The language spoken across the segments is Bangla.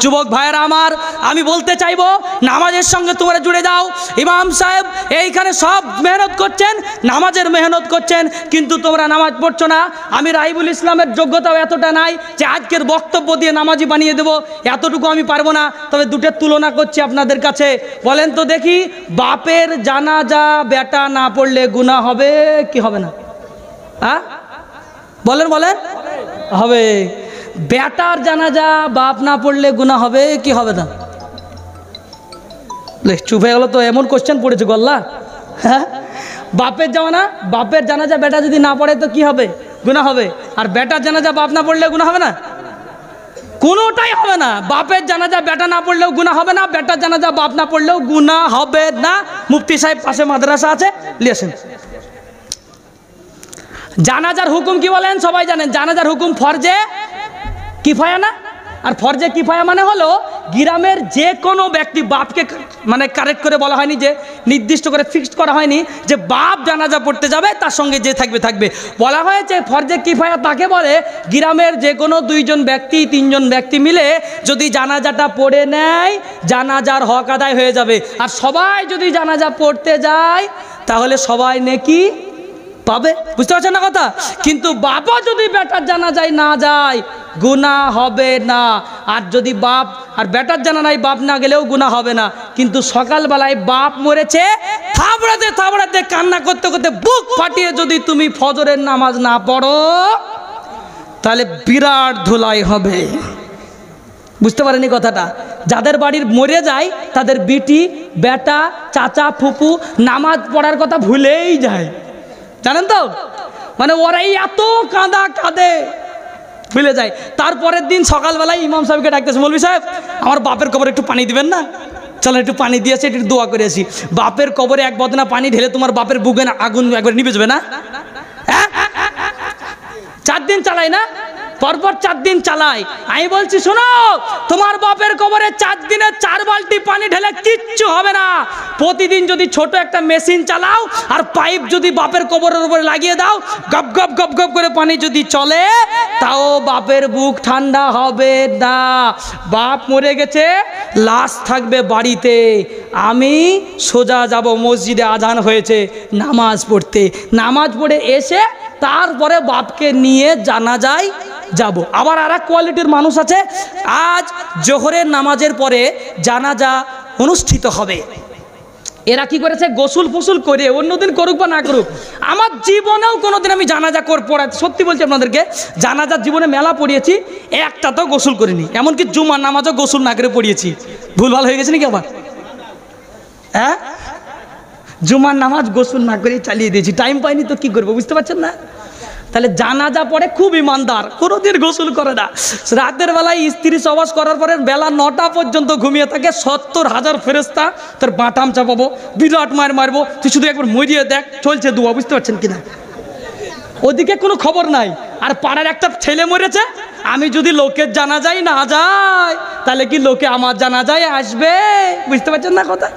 যুবক ভাইয়েরা আমার, আমি বলতে চাইবো নামাজের সঙ্গে তোমরা জুড়ে যাও। ইমাম সাহেব এইখানে সব মেহনত করছেন, নামাজের মেহনত করছেন, কিন্তু তোমরা নামাজ পড়ছো না। আমি রাইবুল ইসলামের যোগ্যতাও এতটা নাই যে আজকের বক্তব্য দিয়ে নামাজি বানিয়ে দেবো, এতটুকু আমি পারবো না। তবে দুটোর তুলনা করছি আপনাদের কাছে। বলেন তো দেখি, বাপের জানাজা বেটা না পড়লে গুনাহ হবে কি হবে না? হ্যাঁ বলেন বলেন, হবে। বেটার জানাজা বাপ না পড়লে গুনাহ হবে কি হবে না? চুপ হয়ে গেল তো, এমন কোশ্চেন পড়েছে গল্লা। হ্যাঁ, বাপের জানা, বাপের জানাজা বেটা যদি না পড়ে তো কি হবে? গুনাহ হবে। আর বেটার জানাজা বাপ না পড়লে গুনাহ হবে না? কোনোটাই হবে না। বাপের জানাজা বেটা না পড়লেও গুনাহ হবে না, বেটার জানাজা বাপ না পড়লেও গুনাহ হবে না। মুফতি সাহেব পাশে মাদ্রাসা আছে, লিয়েছেন। জানাজার হুকুম কি বলেন? সবাই জানেন জানাজার হুকুম ফরজে কিফায়া না? আর ফরজে কিফায়া মানে হলো গ্রামের যে কোনো ব্যক্তি, বাপকে মানে কারেক্ট করে বলা হয়নি, যে নির্দিষ্ট করে ফিক্সড করা হয়নি যে বাপ জানাজা পড়তে যাবে, তার সঙ্গে যে থাকবে থাকবে। বলা হয়েছে ফরজে কিফায়া তাকে বলে গ্রামের যে কোনো 2 জন ব্যক্তি 3 জন ব্যক্তি মিলে যদি জানাজাটা পড়ে নেয়, জানাজার হক আদায় হয়ে যাবে। আর সবাই যদি জানাজা পড়তে যায় তাহলে সবাই নেকি পাবে। বুঝতে পারছেন না কথা? কিন্তু বাবা যদি বেটার জানাজায় না যায় গুনাহ হবে না। আর যদি বাপ আর বেটার জানাজায় বাপ না গেলেও গুনাহ হবে না। কিন্তু সকালবেলায় বাপ মরেছে, থাবড়াতে থাবড়াতে কান্না করতে করতে বুক ফাটিয়ে যদি তুমি ফজরের নামাজ না পড়ো তাহলে বিরাট ধুলাই হবে। বুঝতে পারেনি কথাটা? যাদের বাড়ির মরে যায় তাদের বিটি বেটা চাচা ফুপু নামাজ পড়ার কথা ভুলেই যায়, জানেন তো? মানে ওরাই এত কাঁদা কাঁদে, ভুলে যায়। তারপরের দিন সকালবেলায় ইমাম সাহেবকে ডাকতেছে, মৌলভী সাহেব আমার বাপের কবরে একটু পানি দিবেন না? চলো একটু পানি দিয়েছে, একটু দোয়া করে আসি। বাপের কবরে এক বদনা পানি ঢেলে তোমার বাপের বুকে না আগুন একবার নিভে যাবে না? 4 দিন চালাই না, পরপর 4 দিন চালাই। আমি বলছি শোনো, তোমার বাপের কবরে 4 দিনে 4 বালতি পানি ঢেলে কিচ্ছু হবে না। প্রতিদিন যদি ছোট একটা মেশিন চালাও আর পাইপ যদি বাপের কবরের উপরে লাগিয়ে দাও, গপ গপ গপ গপ করে পানি যদি চলে, তাও বাপের বুক ঠান্ডা হবে না। বাপ মরে গেছে, লাশ থাকবে বাড়িতে, আমি সোজা যাব মসজিদে, আজান হয়েছে, নামাজ পড়তে। নামাজ পড়ে এসে তারপরে বাপকে নিয়ে জানাজায় যাব। আবার আর এক কোয়ালিটির মানুষ আছে, আজ জোহরের নামাজের পরে জানাজা অনুষ্ঠিত হবে। এরা কি করেছে? গোসল ফসল করে, অন্যদিন করুক বা না করুক, আমার জীবনেও কোনোদিন আমি জানাজা পড়াতে, সত্যি বলছি আপনাদেরকে, জানাজার জীবনে মেলা পড়িয়েছি, একটা তো গোসল করিনি। এমনকি জুমার নামাজও গোসল না করে পড়িয়েছি। ভুলভাল হয়ে গেছে নাকি আবার? হ্যাঁ, জুমার নামাজ গোসল না করে চালিয়ে দিয়েছি, টাইম পাইনি তো কি করবো, বুঝতে পারছেন না? তাহলে জানাজা পড়ে খুব ইমানদার, কোনোদিন গোসল করে না। রাতের বেলায় স্ত্রী সবাস করার পরে বেলা 9টা পর্যন্ত ঘুমিয়ে থাকে, 70,000 ফেরেস্তা তোর বাটাম চাপাবো, বিরাট মার মারবো, তুই শুধু একবার মরিয়ে দেখ, চলছে দুয়া। বুঝতে পারছেন কিনা? ওদিকে কোনো খবর নাই। আর পাড়ার একটা ছেলে মরেছে, আমি যদি লোকের জানাজায় না যাই তাহলে কি লোকে আমার জানাজায় আসবে? বুঝতে পারছেন না কথা?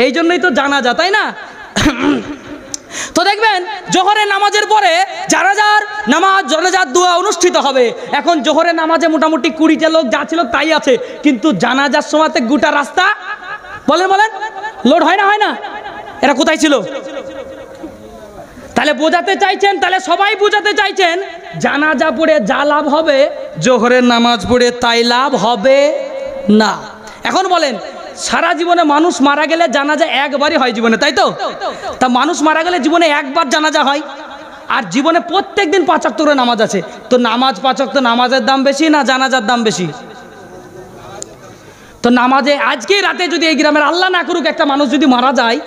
এই জন্যই তো জানাজা, তাই না? তো দেখবেন জোহরের নামাজের পরে জানাজার নামাজ, জানাজার দোয়া অনুষ্ঠিত হবে। এখন জোহরের নামাজে মোটামুটি 20টা লোক যা ছিল তাই আছে, কিন্তু জানাজার সময়তে গোটা রাস্তা বলেন বলেন লোড হয় না, হয় না? এরা কোথায় ছিল? তাহলে বোঝাতে চাইছেন, তাহলে সবাই বোঝাতে চাইছেন জানাজা পড়ে যা লাভ হবে জোহরের নামাজ পড়ে তাই লাভ হবে না। এখন বলেন, সারা জীবনে মানুষ মারা গেলে জানাজা একবারই হয় জীবনে, তাই তো? তা মানুষ মারা গেলে জীবনে একবার জানাজা হয়, আর জীবনে প্রত্যেক দিন 5 ওয়াক্ত করে নামাজ আছে। তো নামাজ 5 ওয়াক্ত, নামাজের দাম বেশি না জানাজার দাম বেশি? তো নামাজে আজকে রাতে যদি এই গ্রামের আল্লাহ না করুক একটা মানুষ যদি মারা যায়,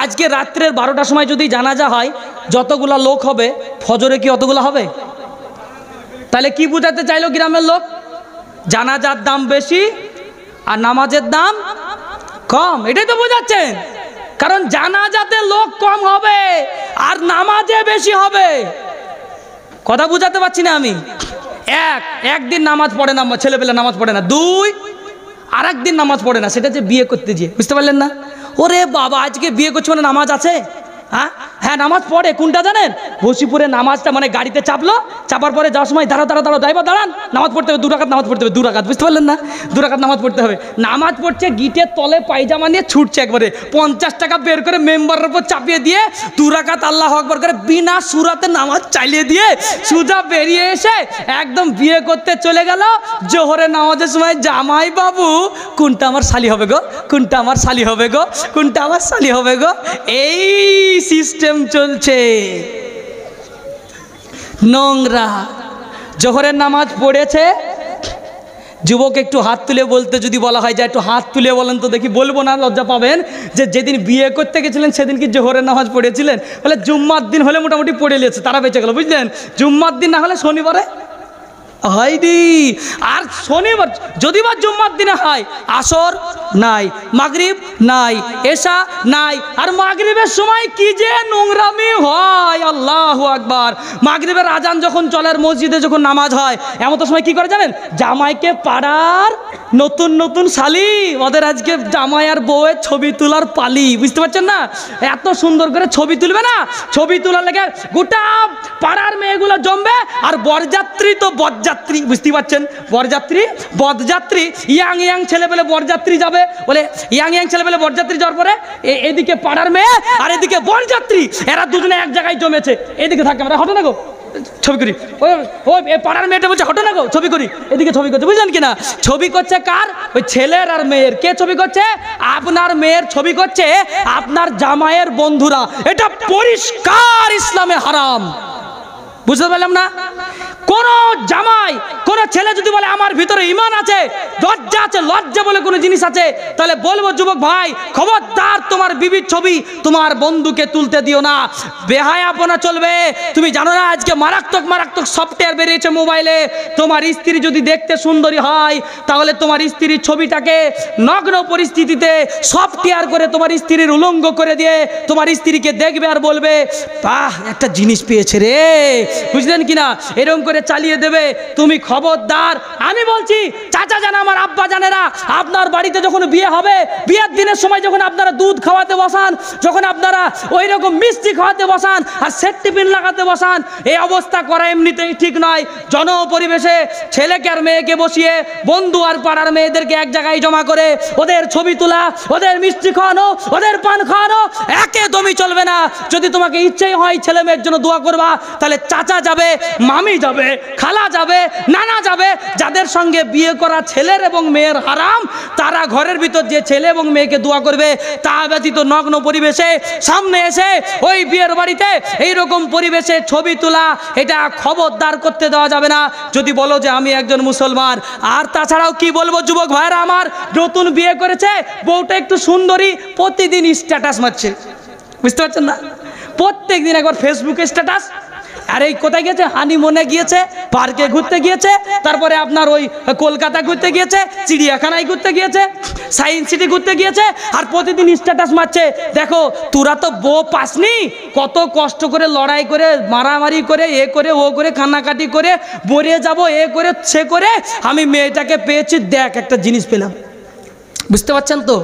আজকে রাত্রের 12টার সময় যদি জানাজা হয়, যতগুলা লোক হবে ফজরে কি অতগুলা হবে? তাহলে কি বুঝাতে চাইলো গ্রামের লোক? জানাজার দাম বেশি আর নামাজের দাম কম, এটাই তো বোঝাচ্ছেন। কারণ জানাজাতে লোক কম হবে আর নামাজে বেশি হবে। কথা বুঝাতে পারছি না আমি? একদিন নামাজ পড়ে না ছেলেপেলে, নামাজ পড়ে না। 2 আর একদিন নামাজ পড়ে না, সেটা যে বিয়ে করতে গিয়ে। বুঝতে পারলেন না? ওরে বাবা, আজকে বিয়ে করছে মানে নামাজ আছে? হ্যাঁ, হ্যাঁ নামাজ পড়ে, কোনটা জানেন? বসিপুরে নামাজটা মানে গাড়িতে চাপলো, চাপার পরে যাওয়ার সময় দাঁড়াও ড্রাইভার দাঁড়ান, নামাজ পড়তে হবে 2 রাকাত নামাজ পড়তে হবে, 2 রাকাত, বুঝতে পারলেন না? 2 রাকাত নামাজ পড়তে হবে। নামাজ পড়ছে, গিটের তলে পায়জামা নিয়ে ছুটছে একবারে, 50 টাকা বের করে মেম্বারের উপর চাপিয়ে দিয়ে 2 রাকাত আল্লাহু আকবার করে বিনা সুরাতে নামাজ চালিয়ে দিয়ে সুজা বেরিয়ে এসে একদম বিয়ে করতে চলে গেল। জোহরের নামাজের সময় জামাই বাবু কোনটা আমার শালি হবে গো, কোনটা আমার শালি হবে গো, কোনটা আমার শালি হবে গো, এই সিস্টেম চলছে। নোংরা। জোহরের নামাজ পড়েছে, যুবক একটু হাত তুলে বলতে যদি বলা হয় যে একটু হাত তুলে বলেন তো দেখি, বলবো না, লজ্জা পাবেন, যে যেদিন বিয়ে করতে গেছিলেন সেদিন কি জোহরের নামাজ পড়েছিলেন? বলে জুম্মার দিন হলে মোটামুটি পড়ে নিয়েছে, তারা বেঁচে গেল, বুঝলেন? জুম্মার দিন না হলে শনিবারে হয়নি। আর শনিবার যদি বা জুম্মার দিনে হয়, আসর নাই, মাগরিব নাই, এশা নাই। আর মাগরিবের সময় কি যে নোংরামি হয়, আল্লাহু আকবার। মাগরিবের আজান যখন চলে, মসজিদে যখন নামাজ হয়, এমন তো সময় কি করে জানেন? জামাইকে পাড়ার নতুন নতুন শালি, ওদের আজকে জামাই আর বউয়ের ছবি তোলার পালি, বুঝতে পারছেন না? এত সুন্দর করে ছবি তুলবে না, ছবি তোলার লেগে গোটা পাড়ার মেয়েগুলো জমবে। আর বরযাত্রী তো বরযাত্রী, বুঝতে পারছেন? বরযাত্রী ইয়াং ইয়াং ছেলে পেলে বরযাত্রী যাবে, বলে ইয়াং ছেলে পেলে বরযাত্রী যাওয়ার পরে এদিকে পাড়ার মেয়ে আর এদিকে বরযাত্রী, এরা দুজনে এক জায়গায় জমেছে। এদিকে থাকে, আমরা হটো না গো ছবি করি, ওই পাড়ার মেয়েটা বলছে হটো না গো ছবি করি, এদিকে ছবি করছে, বুঝলেন কিনা? ছবি করছে কার? ওই ছেলের আর মেয়ের। কে ছবি করছে? আপনার মেয়ের ছবি করছে আপনার জামাইয়ের বন্ধুরা। এটা পরিষ্কার ইসলামে হারাম, বুঝতে পারলাম না? কোন জামাই, কোন ছেলে যদি বলে আমার ভিতরে ঈমান আছে, লজ্জা আছে, লজ্জা বলে কোনো জিনিস আছে, তাহলে বলবো যুবক ভাই, খবরদার তোমার বিবির ছবি তোমার বন্ধুকে তুলতে দিও না। বেহায়াপনা চলবে। তুমি জানো না আজকে মারাত্মক সফটওয়্যার বেরিয়েছে মোবাইলে। তোমার স্ত্রী যদি দেখতে সুন্দরী হয়, তাহলে তোমার স্ত্রীর ছবিটাকে নগ্ন পরিস্থিতিতে সফটওয়্যার করে তোমার স্ত্রীর উলঙ্গ করে দিয়ে তোমার স্ত্রীকে দেখবে আর বলবে বাহ একটা জিনিস পেয়েছে রে, বুঝলেন কিনা? এরকম করে চালিয়ে দেবে। তুমি খবরদার। আমি বলছি চাচা জান, আমার আব্বা জানেরা, আপনার বাড়িতে যখন বিয়ে হবে, বিয়ের দিনের সময় যখন আপনারা দুধ খাওয়াতে বসান, যখন আপনারা ওই রকম মিষ্টি খাওয়াতে বসান আর সেফটি পিন লাগাতে বসান, এই অবস্থা করা এমনিতেই ঠিক নয়। জনপরিবেশে ছেলেকে আর মেয়েকে বসিয়ে বন্ধু আর পাড়ার মেয়েদেরকে এক জায়গায় জমা করে ওদের ছবি তোলা, ওদের মিষ্টি খাওয়ানো, ওদের পান খাওয়ানো একদমই চলবে না। যদি তোমাকে ইচ্ছেই হয় ছেলে মেয়ের জন্য দোয়া করবা, তাহলে চাচা যাবে, মামি যাবে, খালা যাবে, নানা যাবে। যাদের সঙ্গে বিয়ে করা ছেলের এবং মেয়ের হারাম, তারা ঘরের ভিতর যে ছেলে এবং মেয়েকে দোয়া করবে। তা ব্যতীত নগ্ন পরিবেশে সামনে এসে ওই বিয়ের বাড়িতে এইরকম পরিবেশে ছবি তোলা, এটা খবরদার করতে দেওয়া যাবে না। যদি বলো যে আমি একজন মুসলমান। আর তাছাড়াও কি বলবো যুবক ভাইরা আমার, নতুন বিয়ে করেছে, বউটা একটু সুন্দরী, প্রতিদিন স্ট্যাটাস মারছে, বুঝতে পারছেন না? প্রত্যেক দিন একবার ফেসবুকে স্ট্যাটাস। আর এই কোথায় গিয়েছে? হানিমুনে গিয়েছে, পার্কে ঘুরতে গিয়েছে, তারপরে আপনার ওই কলকাতা ঘুরতে গিয়েছে, চিড়িয়াখানায় ঘুরতে গিয়েছে, সায়েন্স সিটি ঘুরতে গিয়েছে, আর প্রতিদিন স্ট্যাটাস মারছে। দেখো তোরা তো বউ পাসনি, কত কষ্ট করে লড়াই করে মারামারি করে এ করে ও করে কান্নাকাটি করে মরে যাব, এ করে সে করে আমি মেয়েটাকে পেয়েছি, দেখ একটা জিনিস পেলাম, বুঝতে পারছেন তো?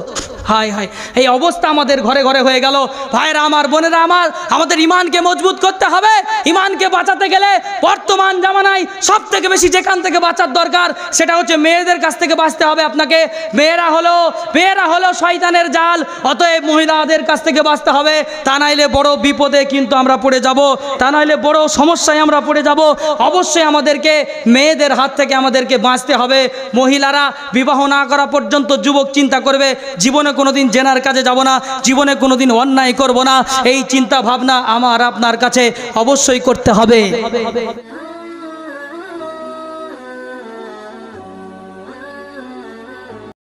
হায় হায়, এই অবস্থা আমাদের ঘরে ঘরে হয়ে গেল। ভাইরা আমার, বোনেরা আমার, আমাদের ইমানকে মজবুত করতে হবে। ইমানকে বাঁচাতে গেলে বর্তমান জামানায় সব থেকে বেশি যেখান থেকে বাঁচার দরকার, সেটা হচ্ছে মেয়েদের কাছ থেকে বাঁচতে হবে আপনাকে। মেয়েরা হলো শয়তানের জাল, অতএব মহিলাদের কাছ থেকে বাঁচতে হবে। তা নাইলে বড় বিপদে কিন্তু আমরা পড়ে যাব, তা নাইলে বড় সমস্যায় আমরা পড়ে যাব। অবশ্যই আমাদেরকে মেয়েদের হাত থেকে আমাদেরকে বাঁচতে হবে। মহিলারা বিবাহ না করা পর্যন্ত যুবক চিন্তা করবে জীবনে কোনোদিন জেনার কাজে যাব না, জীবনে কোনোদিন অন্যায় করব না। এই চিন্তা ভাবনা আমার আপনার কাছে অবশ্যই করতে হবে।